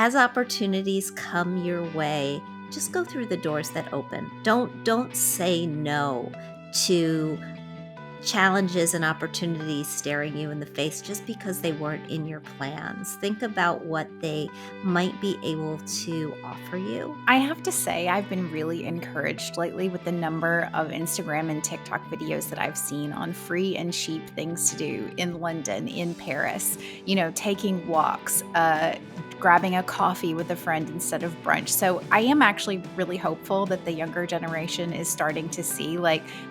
as opportunities come your way, just go through the doors that open. Don't say no to challenges and opportunities staring you in the face just because they weren't in your plans. Think about what they might be able to offer you. I have to say, I've been really encouraged lately with the number of Instagram and TikTok videos that I've seen on free and cheap things to do in London, in Paris, taking walks, grabbing a coffee with a friend instead of brunch. So I am actually really hopeful that the younger generation is starting to see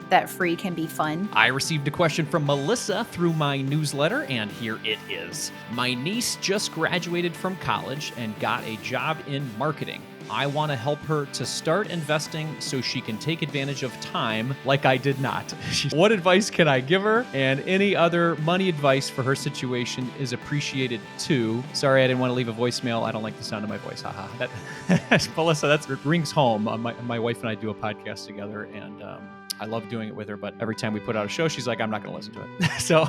that free can be fun. I received a question from Melissa through my newsletter, and here it is. My niece just graduated from college and got a job in marketing. I want to help her to start investing so she can take advantage of time like I did not. What advice can I give her? And any other money advice for her situation is appreciated too. Sorry, I didn't want to leave a voicemail. I don't like the sound of my voice. Haha. Melissa, that rings home. My wife and I do a podcast together, and I love doing it with her, but every time we put out a show, she's like, I'm not going to listen to it. So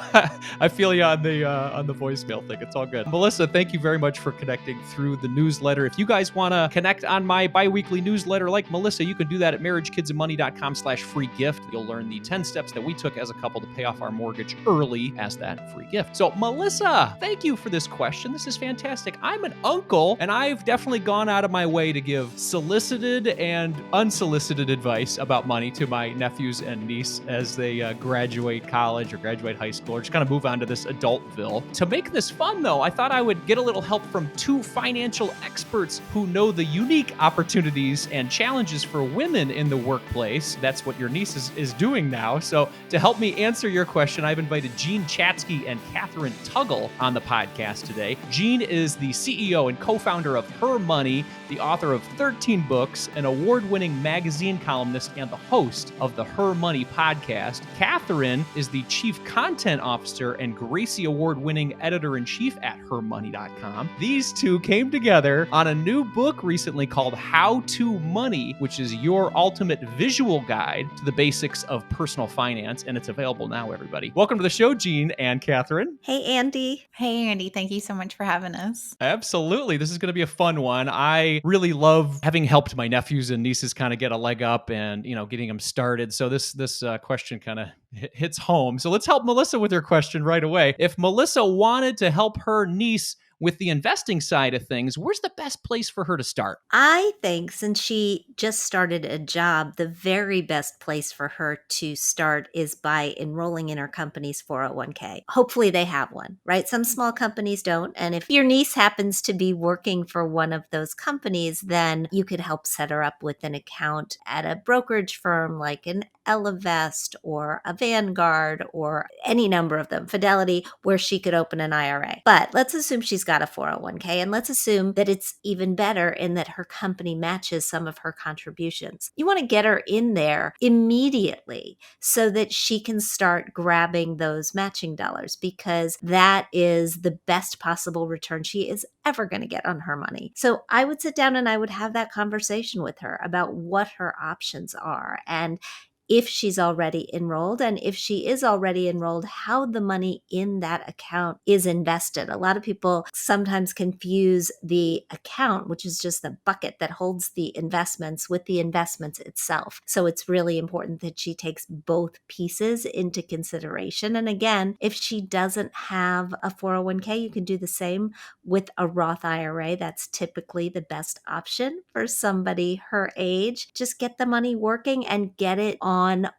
I feel you on the voicemail thing. It's all good. Melissa, thank you very much for connecting through the newsletter. If you guys want to connect on my bi-weekly newsletter like Melissa, you can do that at marriagekidsandmoney.com/free gift. You'll learn the 10 steps that we took as a couple to pay off our mortgage early as that free gift. So Melissa, thank you for this question. This is fantastic. I'm an uncle, and I've definitely gone out of my way to give solicited and unsolicited advice about money to my nephews and niece as they graduate college or graduate high school or just kind of move on to this adultville. To make this fun, though, I thought I would get a little help from two financial experts who know the unique opportunities and challenges for women in the workplace. That's what your niece is doing now. So to help me answer your question, I've invited Jean Chatzky and Kathryn Tuggle on the podcast today. Jean is the CEO and co-founder of HerMoney, the author of 13 books, an award-winning magazine columnist, and the host of the HerMoney Podcast. Kathryn is the Chief Content Officer and Gracie-Award winning editor-in-chief at HerMoney.com. These two came together on a new book recently called How to Money, which is your ultimate visual guide to the basics of personal finance, and it's available now, everybody. Welcome to the show, Jean and Kathryn. Hey, Andy. Hey, Andy. Thank you so much for having us. Absolutely. This is going to be a fun one. I really love having helped my nephews and nieces kind of get a leg up and, getting them started. So this question kind of hits home. So let's help Melissa with her question right away. If Melissa wanted to help her niece with the investing side of things, where's the best place for her to start? I think since she just started a job, the very best place for her to start is by enrolling in her company's 401k. Hopefully they have one, right? Some small companies don't. And if your niece happens to be working for one of those companies, then you could help set her up with an account at a brokerage firm like an Elevest or a Vanguard or any number of them, Fidelity, where she could open an IRA. But let's assume she's got a 401k, and let's assume that it's even better in that her company matches some of her contributions. You want to get her in there immediately so that she can start grabbing those matching dollars, because that is the best possible return she is ever going to get on her money. So I would sit down and I would have that conversation with her about what her options are, and if she's already enrolled, and if she is already enrolled, how the money in that account is invested. A lot of people sometimes confuse the account, which is just the bucket that holds the investments, with the investments itself. So it's really important that she takes both pieces into consideration. And again, if she doesn't have a 401k, you can do the same with a Roth IRA. That's typically the best option for somebody her age. Just get the money working and get it on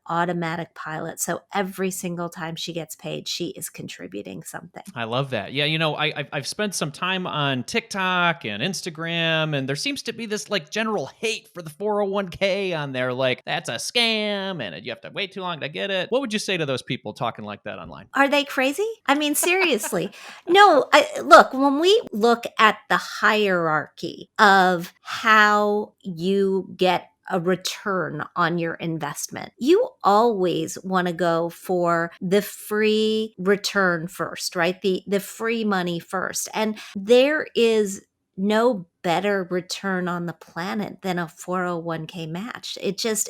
automatic pilot. So every single time she gets paid, she is contributing something. I love that. Yeah, I've spent some time on TikTok and Instagram, and there seems to be this general hate for the 401k on there. Like, that's a scam and you have to wait too long to get it. What would you say to those people talking like that online? Are they crazy? I mean, seriously. No, look, when we look at the hierarchy of how you get a return on your investment, you always want to go for the free return first, right? The free money first. And there is no better return on the planet than a 401k match. It just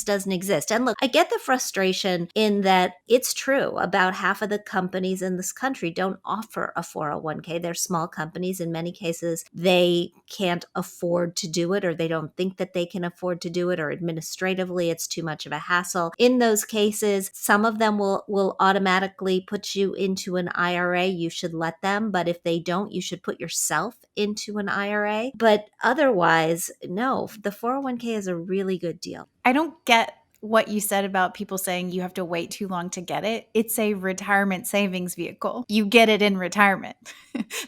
doesn't exist. And look, I get the frustration in that it's true. About half of the companies in this country don't offer a 401k. They're small companies. In many cases, they can't afford to do it, or they don't think that they can afford to do it, or administratively it's too much of a hassle. In those cases, some of them will automatically put you into an IRA. You should let them, but if they don't, you should put yourself into an IRA. But otherwise, no, the 401k is a really good deal. I don't get what you said about people saying you have to wait too long to get it. It's a retirement savings vehicle. You get it in retirement.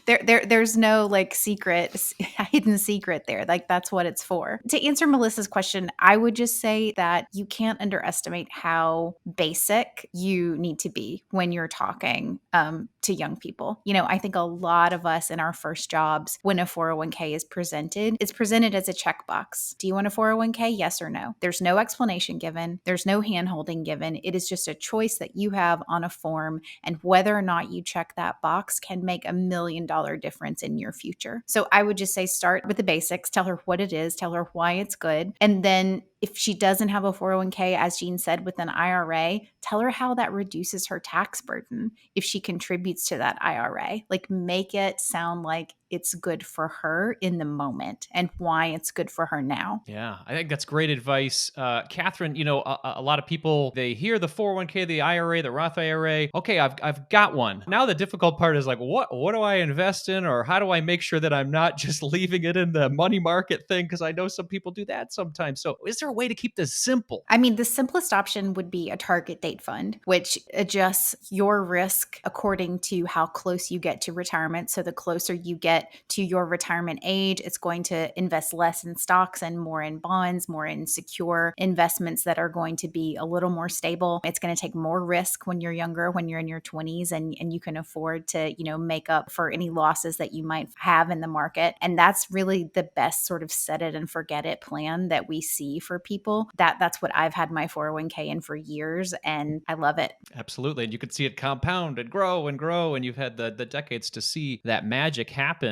There's no like hidden secret there. Like that's what it's for. To answer Melissa's question, I would just say that you can't underestimate how basic you need to be when you're talking to young people. You know, I think a lot of us in our first jobs, when a 401k is presented, it's presented as a checkbox. Do you want a 401k? Yes or no? There's no explanation given. There's no hand-holding given. It is just a choice that you have on a form, and whether or not you check that box can make $1 million difference in your future. So I would just say start with the basics, tell her what it is, tell her why it's good, and then if she doesn't have a 401k, as Jean said, with an IRA, tell her how that reduces her tax burden if she contributes to that IRA. Like make it sound like it's good for her in the moment and why it's good for her now. Yeah, I think that's great advice. Kathryn, you know, a lot of people, they hear the 401k, the IRA, the Roth IRA. Okay, I've got one. Now the difficult part is like, what do I invest in, or how do I make sure that I'm not just leaving it in the money market thing? Because I know some people do that sometimes. So is there a way to keep this simple? I mean, the simplest option would be a target date fund, which adjusts your risk according to how close you get to retirement. So the closer you get to your retirement age, it's going to invest less in stocks and more in bonds, more in secure investments that are going to be a little more stable. It's going to take more risk when you're younger, when you're in your 20s, and you can afford to, you know, make up for any losses that you might have in the market. And that's really the best sort of set it and forget it plan that we see for people. That's what I've had my 401k in for years, and I love it. Absolutely. And you can see it compound and grow, and you've had the decades to see that magic happen.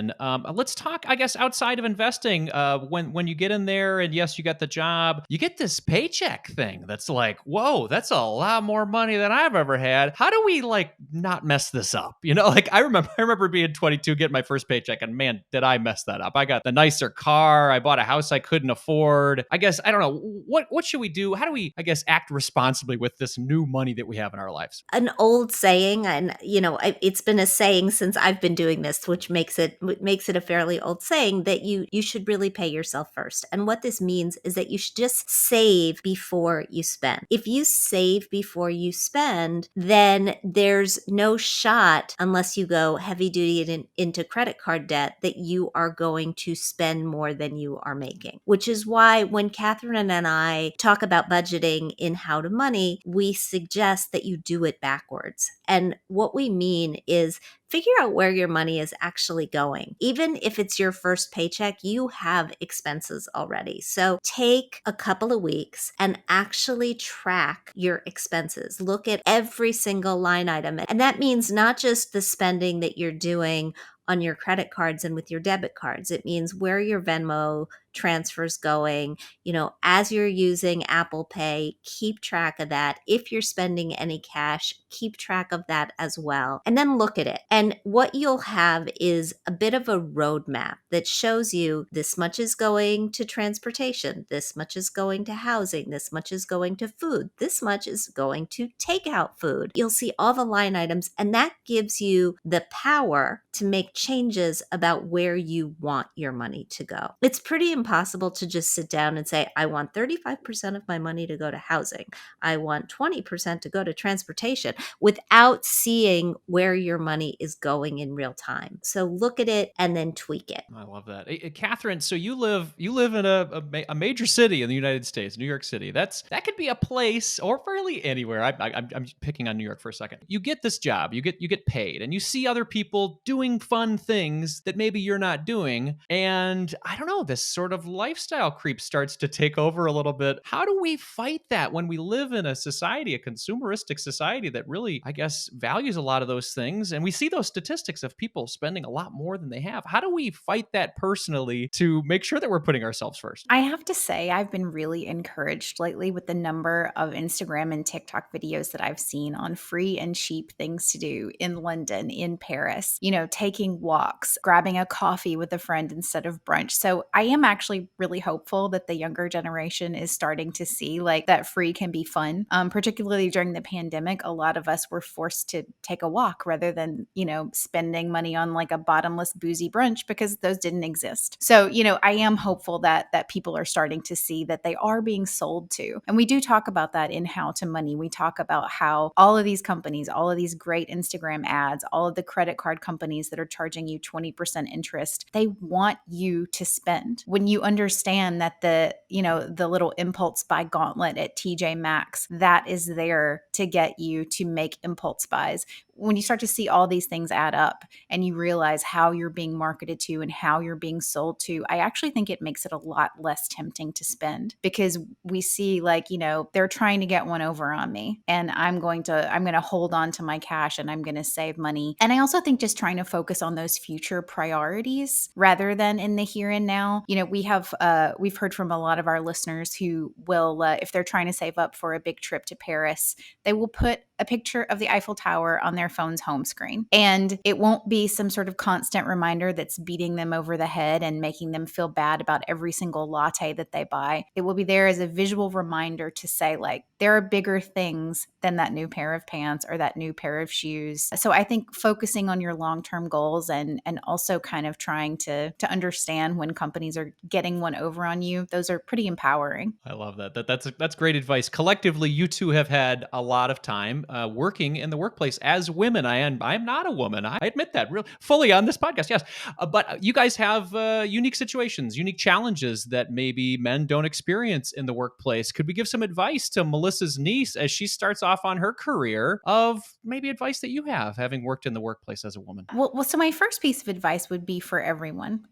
Let's talk, I guess, outside of investing. When you get in there and yes, you got the job, you get this paycheck thing that's like, whoa, that's a lot more money than I've ever had. How do we like not mess this up? You know, like I remember being 22, getting my first paycheck, and man, did I mess that up. I got the nicer car. I bought a house I couldn't afford. I guess, I don't know, what should we do? How do we, I guess, act responsibly with this new money that we have in our lives? An old saying, and you know, it's been a saying since I've been doing this, which makes it a fairly old saying, that you should really pay yourself first. And what this means is that you should just save before you spend. If you save before you spend, then there's no shot, unless you go heavy duty into credit card debt, that you are going to spend more than you are making. Which is why when Kathryn and I talk about budgeting in How to Money, we suggest that you do it backwards. And what we mean is figure out where your money is actually going. Even if it's your first paycheck, you have expenses already. So take a couple of weeks and actually track your expenses. Look at every single line item. And that means not just the spending that you're doing on your credit cards and with your debit cards. It means where your Venmo transfers going. You know, as you're using Apple Pay, keep track of that. If you're spending any cash, keep track of that as well. And then look at it. And what you'll have is a bit of a roadmap that shows you this much is going to transportation, this much is going to housing, this much is going to food, this much is going to takeout food. You'll see all the line items, and that gives you the power to make changes about where you want your money to go. It's pretty impossible to just sit down and say, I want 35% of my money to go to housing. I want 20% to go to transportation, without seeing where your money is going in real time. So look at it and then tweak it. I love that. Kathryn, so you live in a major city in the United States, New York City. That could be a place, or really anywhere. I'm picking on New York for a second. You get this job, you get paid, and you see other people doing fun fun things that maybe you're not doing. And I don't know, this sort of lifestyle creep starts to take over a little bit. How do we fight that when we live in a society, a consumeristic society that really, I guess, values a lot of those things? And we see those statistics of people spending a lot more than they have. How do we fight that personally to make sure that we're putting ourselves first? I have to say, I've been really encouraged lately with the number of Instagram and TikTok videos that I've seen on free and cheap things to do in London, in Paris, taking walks, grabbing a coffee with a friend instead of brunch. So I am actually really hopeful that the younger generation is starting to see like that free can be fun. Particularly during the pandemic, a lot of us were forced to take a walk rather than, spending money on like a bottomless boozy brunch because those didn't exist. So, I am hopeful that people are starting to see that they are being sold to. And we do talk about that in How to Money. We talk about how all of these companies, all of these great Instagram ads, all of the credit card companies that are charging you 20% interest, they want you to spend. When you understand that the little impulse buy gauntlet at TJ Maxx, that is there to get you to make impulse buys. When you start to see all these things add up and you realize how you're being marketed to and how you're being sold to, I actually think it makes it a lot less tempting to spend because we see they're trying to get one over on me and I'm going to hold on to my cash and I'm going to save money. And I also think just trying to focus on those future priorities rather than in the here and now. We've heard from a lot of our listeners who will, if they're trying to save up for a big trip to Paris, they will put a picture of the Eiffel Tower on their phone's home screen. And it won't be some sort of constant reminder that's beating them over the head and making them feel bad about every single latte that they buy. It will be there as a visual reminder to say, there are bigger things than that new pair of pants or that new pair of shoes. So I think focusing on your long-term goals and also kind of trying to understand when companies are getting one over on you, those are pretty empowering. I love that. That's great advice. Collectively, you two have had a lot of time working in the workplace as women. I'm not a woman. I admit that real fully on this podcast. Yes, but you guys have unique situations, unique challenges that maybe men don't experience in the workplace. Could we give some advice to Melissa's niece as she starts off on her career of maybe advice that you have, having worked in the workplace as a woman? Well, so my first piece of advice would be for everyone,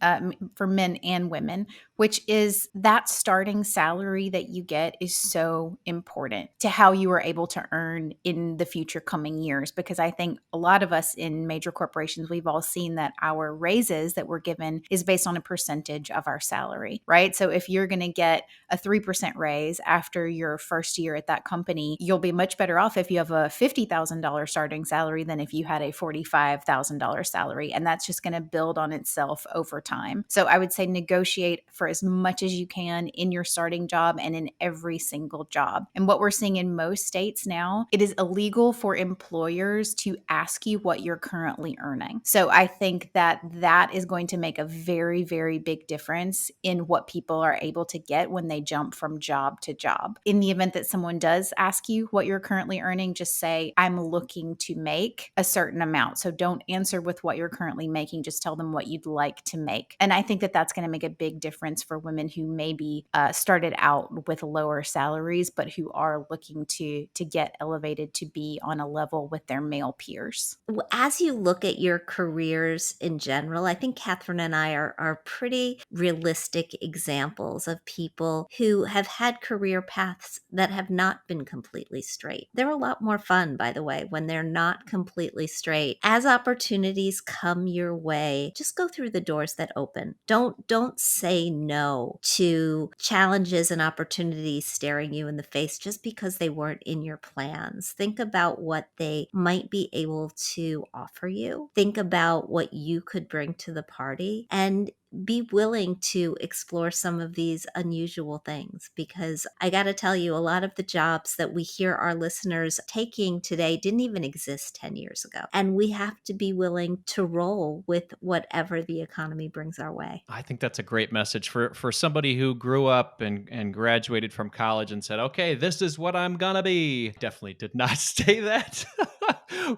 for men and women, which is that starting salary that you get is so important to how you are able to earn in the future coming years. Because I think a lot of us in major corporations, we've all seen that our raises that we're given is based on a percentage of our salary, right? So if you're going to get a 3% raise after your first year at that company, you'll be much better off if you have a $50,000 starting salary than if you had a $45,000 salary. And that's just going to build on itself over time. So I would say negotiate for as much as you can in your starting job and in every single job. And what we're seeing in most states now, it is illegal for employers to ask you what you're currently earning. So I think that is going to make a very, very big difference in what people are able to get when they jump from job to job. In the event that someone does ask you what you're currently earning, just say, I'm looking to make a certain amount. So don't answer with what you're currently making. Just tell them what you'd like to make. And I think that that's going to make a big difference for women who maybe started out with lower salaries, but who are looking to get elevated to be on a level with their male peers. As you look at your careers in general, I think Kathryn and I are pretty realistic examples of people who have had career paths that have not been completely straight. They're a lot more fun, by the way, when they're not completely straight. As opportunities come your way, just go through the doors that open. Don't say no to challenges and opportunities staring you in the face just because they weren't in your plans. Think about what they might be able to offer you. Think about what you could bring to the party and be willing to explore some of these unusual things, because I got to tell you, a lot of the jobs that we hear our listeners taking today didn't even exist 10 years ago. And we have to be willing to roll with whatever the economy brings our way. I think that's a great message for somebody who grew up and graduated from college and said, okay, this is what I'm gonna be. Definitely did not say that.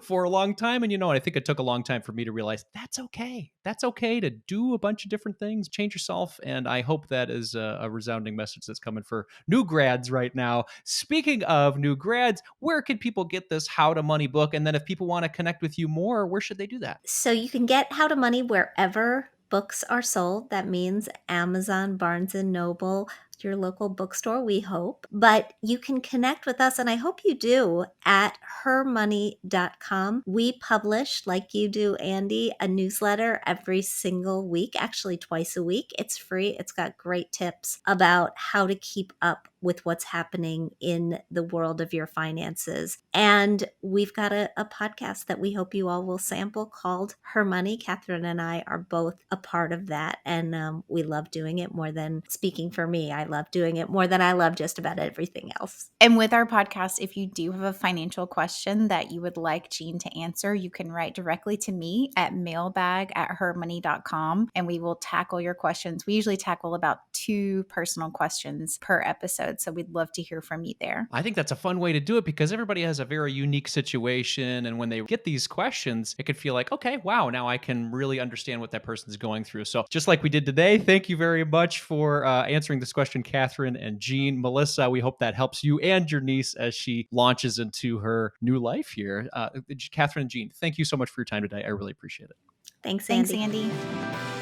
for a long time. And, I think it took a long time for me to realize that's okay. That's okay to do a bunch of different things, change yourself. And I hope that is a resounding message that's coming for new grads right now. Speaking of new grads, where can people get this How to Money book? And then if people want to connect with you more, where should they do that? So you can get How to Money wherever books are sold. That means Amazon, Barnes and Noble, your local bookstore, we hope. But you can connect with us, and I hope you do, at HerMoney.com. We publish, like you do, Andy, a newsletter every single week, actually twice a week. It's free. It's got great tips about how to keep up with what's happening in the world of your finances. And we've got a podcast that we hope you all will sample called HerMoney. Kathryn and I are both a part of that, and we love doing it more than, speaking for me, I love doing it more than I love just about everything else. And with our podcast, if you do have a financial question that you would like Jean to answer, you can write directly to me at mailbag@hermoney.com, and we will tackle your questions. We usually tackle about 2 personal questions per episode, so we'd love to hear from you there. I think that's a fun way to do it because everybody has a very unique situation. And when they get these questions, it could feel like, okay, wow, now I can really understand what that person's going through. So just like we did today, thank you very much for answering this question, Kathryn and Jean. Melissa, we hope that helps you and your niece as she launches into her new life here. Kathryn and Jean, thank you so much for your time today. I really appreciate it. Thanks, Thanks, Andy. Andy.